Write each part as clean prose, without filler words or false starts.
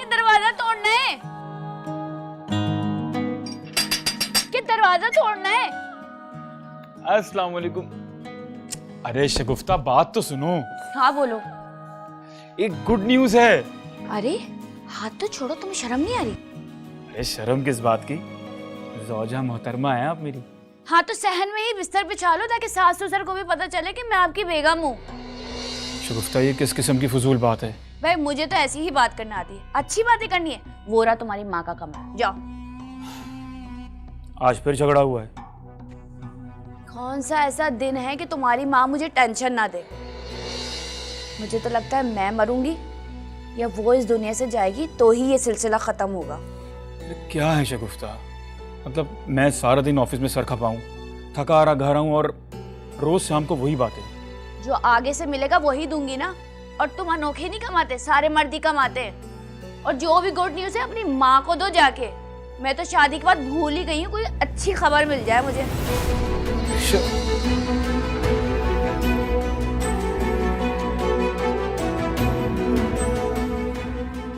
कि दरवाजा तोड़ना है? कि दरवाजा तोड़ना है? अस्सलाम वालेकुम। अरे शगुफ्ता बात तो सुनो। हाँ बोलो। एक गुड न्यूज है। अरे हाथ तो छोड़ो, तुम्हें शर्म नहीं आ रही? अरे शर्म किस बात की, ज़ौजा मोहतरमा है आप मेरी। हाँ तो सहन में ही बिस्तर बिछा लो ताकि सास ससुर को भी पता चले कि मैं आपकी बेगम हूँ। शगुफ्ता ये किस किस्म की फजूल बात है? भाई मुझे तो ऐसी ही बात करना आती है, अच्छी बातें करनी है। वो रहा तुम्हारी माँ का कमरा, जाओ। आज फिर झगड़ा हुआ है? कौन सा ऐसा दिन है कि तुम्हारी माँ मुझे टेंशन ना दे? मुझे तो लगता है मैं मरूंगी या वो इस दुनिया से जाएगी तो ही ये सिलसिला खत्म होगा। क्या है शगुफ्ता, मतलब मैं सारा दिन ऑफिस में सर खपाऊं, थका आ रहा घर आऊं और रोज शाम को वही बातें। जो आगे से मिलेगा वही दूंगी ना। और तुम अनोखे नहीं कमाते, सारे मर्द ही कमाते हैं। और जो भी गुड न्यूज़ है अपनी माँ को दो जाके। मैं तो शादी के बाद भूल ही गई हूँ, कोई अच्छी खबर मिल जाए मुझे।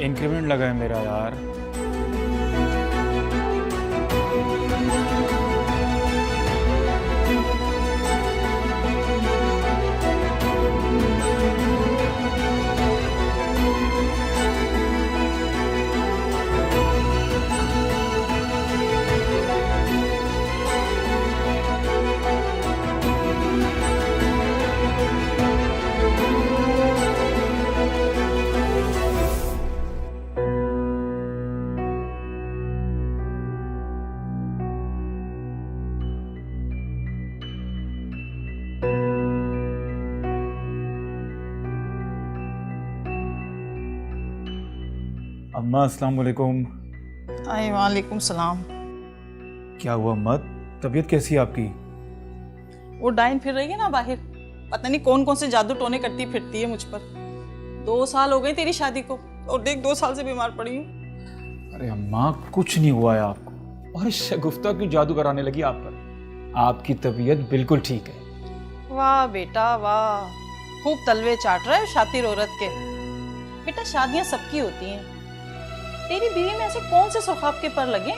इंक्रीमेंट लगा है मेरा यार। अम्मा अस्सलाम वालेकुम। अरे वालेकुम सलाम। क्या हुआ अम्मा, तबीयत कैसी है आपकी? वो डाइन फिर रही है ना बाहर, पता नहीं कौन कौन से जादू टोने करती फिरती है मुझ पर। 2 साल हो गए तेरी शादी को और देख 2 साल से बीमार पड़ी हूँ। अरे अम्मा कुछ नहीं हुआ है आपको, और शगुफ्ता क्यों जादू कराने लगी आप पर? आपकी तबीयत बिल्कुल ठीक है। वाह बेटा वाह, खूब तलवे चाट रहा है शातिर औरत के। बेटा शादियाँ सबकी होती हैं, तेरी बीवी में ऐसे कौन से सुखाब के पर लगे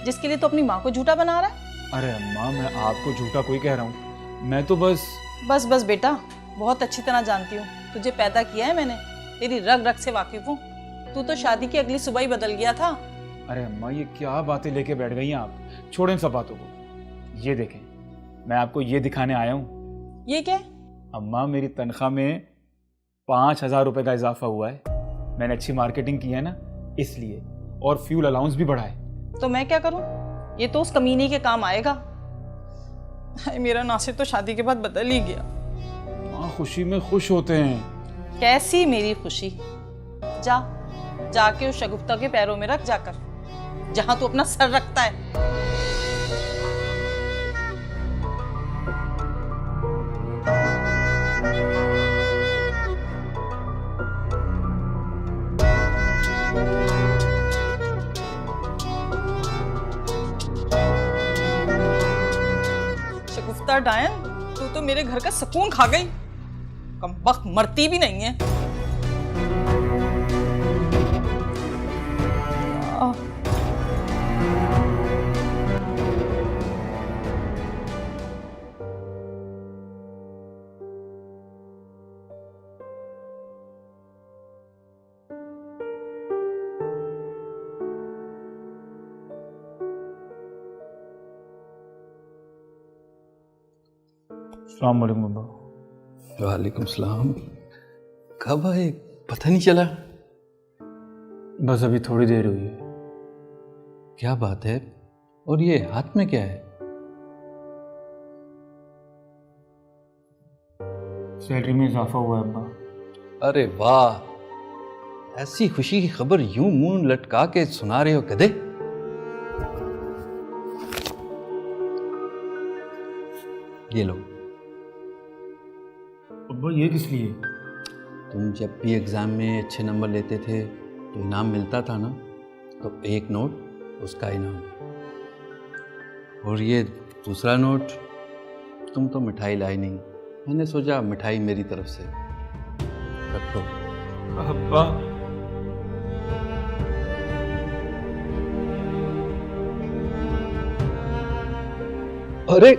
जिसके लिए तो अपनी माँ को झूठा बना रहा है? अरे अम्मा मैं आपको झूठा कोई कह रहा हूँ, मैं तो बस बस बेटा, बहुत अच्छी तरह जानती हूँ तुझे पैदा किया है मैंने, तेरी रग रग से वाकिफ हूँ। तू तो शादी की अगली सुबह ही बदल गया था। अरे अम्मा ये क्या बातें लेके बैठ गई हैं आप, छोड़ें इन सब बातों को। ये देखें मैं आपको ये दिखाने आया हूँ। ये क्या? अम्मा मेरी तनख्वाह में 5,000 रुपये का इजाफा हुआ है। मैंने अच्छी मार्केटिंग की है ना इसलिए, और फ्यूल अलाउंस भी बढ़ा है। तो मैं क्या करूं? ये तो उस कमीनी के काम आएगा। मेरा नासिर तो शादी के बाद बदल ही गया। खुशी में खुश होते हैं। कैसी मेरी खुशी? जाके उस शगुफ्ता के पैरों में रख जाकर, जहां तू अपना सर रखता है। शगुफ्ता डायन, तू तो मेरे घर का सुकून खा गई। कमबख्त मरती भी नहीं है। अस्सलाम वालेकुम बाबा। वालेकुम सलाम। कब आए पता नहीं चला। बस अभी थोड़ी देर हुई है। क्या बात है? और ये हाथ में क्या है? सैलरी में इजाफा हुआ है अब्बा। अरे वाह, ऐसी खुशी की खबर यूं मुंह लटका के सुना रहे हो कदे। ये लो। अब्बा ये किस लिए? तुम जब भी एग्ज़ाम में अच्छे नंबर लेते थे तो इनाम मिलता था ना, तो 1 नोट उसका इनाम, और ये दूसरा नोट, तुम तो मिठाई लाई नहीं, मैंने सोचा मिठाई मेरी तरफ से। रखो। अब्बा अरे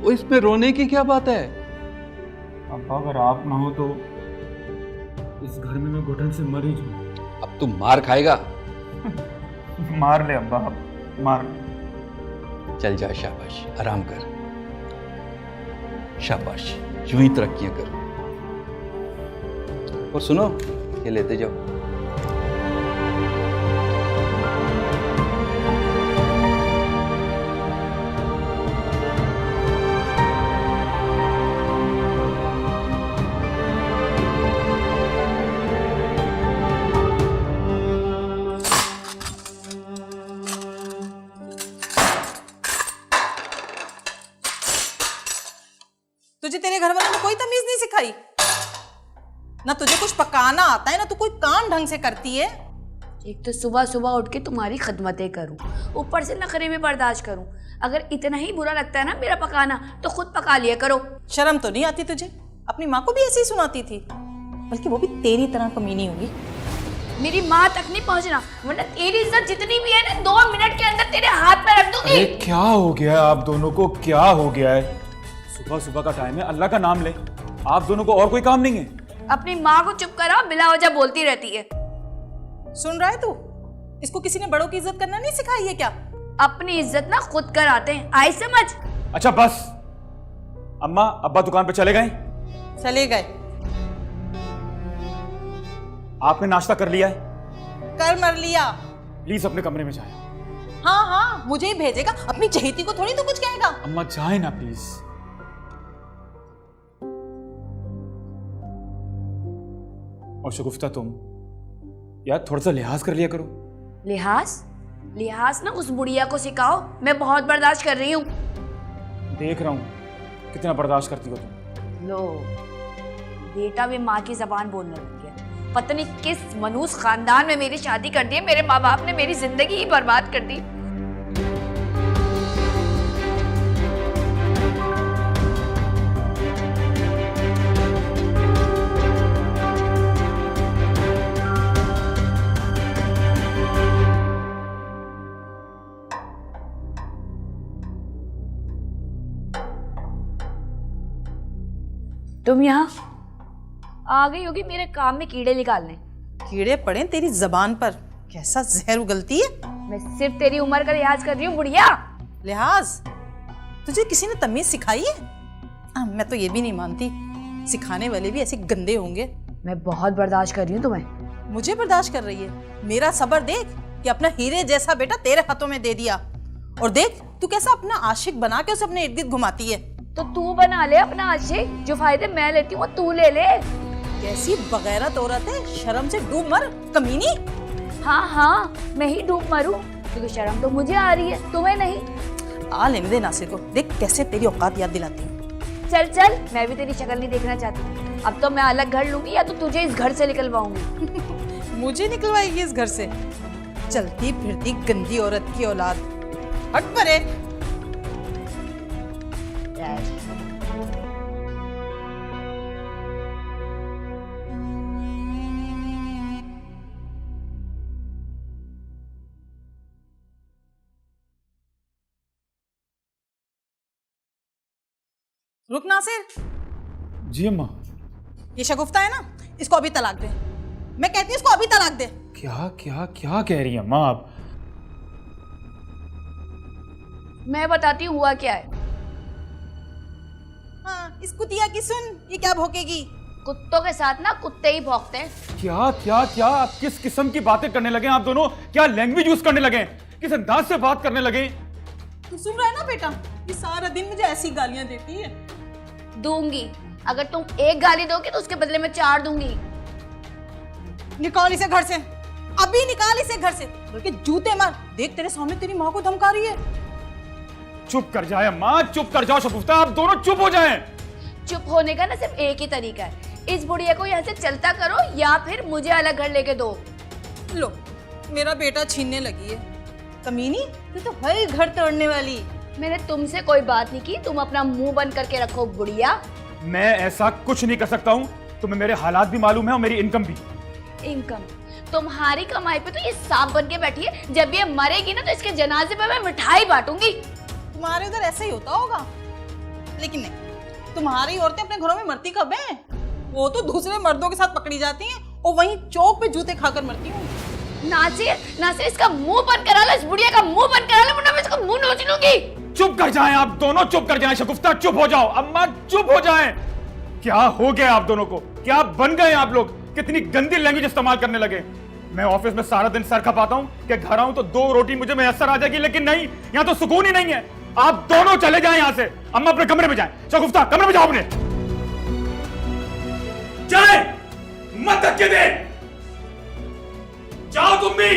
वो इसमें रोने की क्या बात है? अब्बा अगर आप ना हो तो इस घर में मैं घुटन से मर ही जाऊं। अब तू मार खाएगा। मार ले अब्बा, मार। चल जा, शाबाश, आराम कर, शाबाश, यूं ही तरक्कियां कर। और सुनो, ये लेते जाओ। तुझे तेरे घर वालों ने कोई तमीज नहीं सिखाई? ना तुझे कुछ पकाना आता है, ना तू कोई काम ढंग से करती है। एक तो सुबह सुबह उठ के तुम्हारी खदमतें करूं, ऊपर से नखरे में बर्दाश्त करूं। अगर इतना ही बुरा लगता है ना मेरा पकाना, तो खुद पका लिया करो। शर्म तो नहीं आती तुझे? अपनी माँ को भी ऐसे ही सुनाती थी, बल्कि वो भी तेरी तरह कमीनी होगी। मेरी माँ तक नहीं पहुंचना, वरना तेरी इज्जत जितनी भी है ना 2 मिनट के अंदर तेरे हाथ में रख दूंगी। अरे क्या हो गया है आप दोनों को, क्या हो गया है? सुबह सुबह का टाइम है, अल्लाह का नाम ले। आप दोनों को और कोई काम नहीं है? अपनी माँ को चुप कराओ, बिला वजह बोलती रहती है। सुन रहा है तू? इसको किसी ने बड़ों की इज्जत करना नहीं सिखाई है क्या? अपनी इज्जत ना खुद कराते हैं, आई समझ? अच्छा बस। अम्मा अब्बा दुकान पे चले गए? चले गए। आपने नाश्ता कर लिया है? कर मर लिया। प्लीज अपने कमरे में जाए। हाँ हाँ, मुझे ही भेजेगा, अपनी चहेती को थोड़ी तो कुछ कहेगा। अम्मा जाए ना प्लीज। और शगुफ्ता तुम यार थोड़ा सा लिहाज कर लिया करो। लिहाज? लिहाज ना उस बुढ़िया को सिखाओ, मैं बहुत बर्दाश्त कर रही हूँ। देख रहा हूँ कितना बर्दाश्त करती हो तुम। लो, बेटा भी माँ की जबान बोलने लग गया। पता नहीं किस मनूस खानदान में मेरी शादी कर दी है, मेरे माँ बाप ने मेरी जिंदगी ही बर्बाद कर दी। तुम यहाँ आ गई होगी मेरे काम में कीड़े निकालने। कीड़े पड़े तेरी जबान पर, कैसा जहर उगलती है। मैं सिर्फ तेरी उम्र का लिहाज कर रही हूँ बुढ़िया। लिहाज? तुझे किसी ने तमीज सिखाई है? मैं तो ये भी नहीं मानती, सिखाने वाले भी ऐसे गंदे होंगे। मैं बहुत बर्दाश्त कर रही हूँ तुम्हें। मुझे बर्दाश्त कर रही है? मेरा सब्र देख कि अपना हीरे जैसा बेटा तेरे हाथों में दे दिया। और देख तू कैसा अपना आशिक बना के उसे अपने इर्द गिर्द घुमाती है। तो तू बना ले अपना आशिक, जो फायदे मैं लेती हूँ वो तू ले ले। कैसी बगैरत औरत है, शर्म से डूब मर कमीनी। हाँ हाँ, मैं ही डूब मरूं, क्योंकि शर्म तो मुझे आ रही है, तुम्हें नहीं। आ लेने दे नासिर को, देख कैसे तेरी औकात याद दिलाती है। चल चल, मैं भी तेरी शक्ल नहीं देखना चाहती। अब तो मैं अलग घर लूंगी या तो तुझे इस घर से निकलवाऊंगी। मुझे निकलवाएगी इस घर से? चलती फिरती गंदी औरत की औलाद, हट परे। रुक नासिर। जी अम्मा। ये शगुफ्ता है ना, इसको अभी तलाक दे। मैं कहती हूँ इसको अभी तलाक दे। क्या क्या क्या कह रही हैं अम्मा आप? मैं बताती हूँ हुआ क्या है। हाँ, इस कुतिया की सुन, ये क्या भौंकेगी। कुत्तों के साथ ना कुत्ते ही भौंकते हैं। क्या क्या क्या आप किस किस्म की बातें करने लगे आप दोनों? क्या लैंग्वेज यूज करने लगे? किस अंदाज से बात करने लगे? तू सुन रहा है ना बेटा, ये सारा दिन मुझे ऐसी गालियां देती है। दूंगी, अगर तुम एक गाली दोगे तो उसके बदले में 4 दूंगी। निकाल इसे घर से, अभी निकाल इसे घर से, बल्कि जूते मार। देख तेरे सामने तेरी माँ को धमका रही है। चुप कर जाए अम्मा, चुप कर जाओ शगुफ्ता, आप दोनों चुप हो जाएं। चुप होने का ना सिर्फ एक ही तरीका है, इस बुढ़िया को यहाँ से चलता करो या फिर मुझे अलग घर लेके दो। लो, मेरा बेटा छीनने लगी है। कमीनी, तू तो है घर तोड़ने वाली। मैंने तुमसे कोई बात नहीं की, तुम अपना मुंह बंद करके रखो बुढ़िया। मैं ऐसा कुछ नहीं कर सकता हूँ, तुम्हें मेरे हालात भी मालूम है और मेरी इनकम भी। इनकम? तुम्हारी कमाई पे तो ये सांप बन के बैठी है, जब ये मरेगी ना तो इसके जनाजे पे मैं मिठाई बांटूंगी। तुम्हारे उधर ऐसे ही होता होगा, लेकिन नहीं, तुम्हारी औरतें अपने घरों में मरती कब हैं? वो तो दूसरे मर्दों के साथ पकड़ी जाती हैं और वहीं चौक पे जूते खाकर मरती हूँ। नासिर, नासिर इसका मुंह बंद करा लो, इस बुढ़िया का मुंह बंद करा लो, वरना मैं इसका मुंह नोच लूंगी। चुप कर जाएं आप दोनों, चुप कर जाएं। शगुफ्ता चुप हो जाओ, अम्मा चुप हो जाएं। क्या हो गया आप दोनों को? क्या बन गए आप लोग? कितनी गंदी लैंग्वेज इस्तेमाल करने लगे। मैं ऑफिस में सारा दिन सर खपाता हूं कि घर आऊं तो 2 रोटी मुझे मैसर आ जाएगी, लेकिन नहीं, यहां तो सुकून ही नहीं है। आप दोनों चले जाएं यहां से। अम्मा अपने कमरे में जाएं। शगुफ्ता कमरे में जाओ अपने। जाए मत धक्के दे, जाओ तुम भी।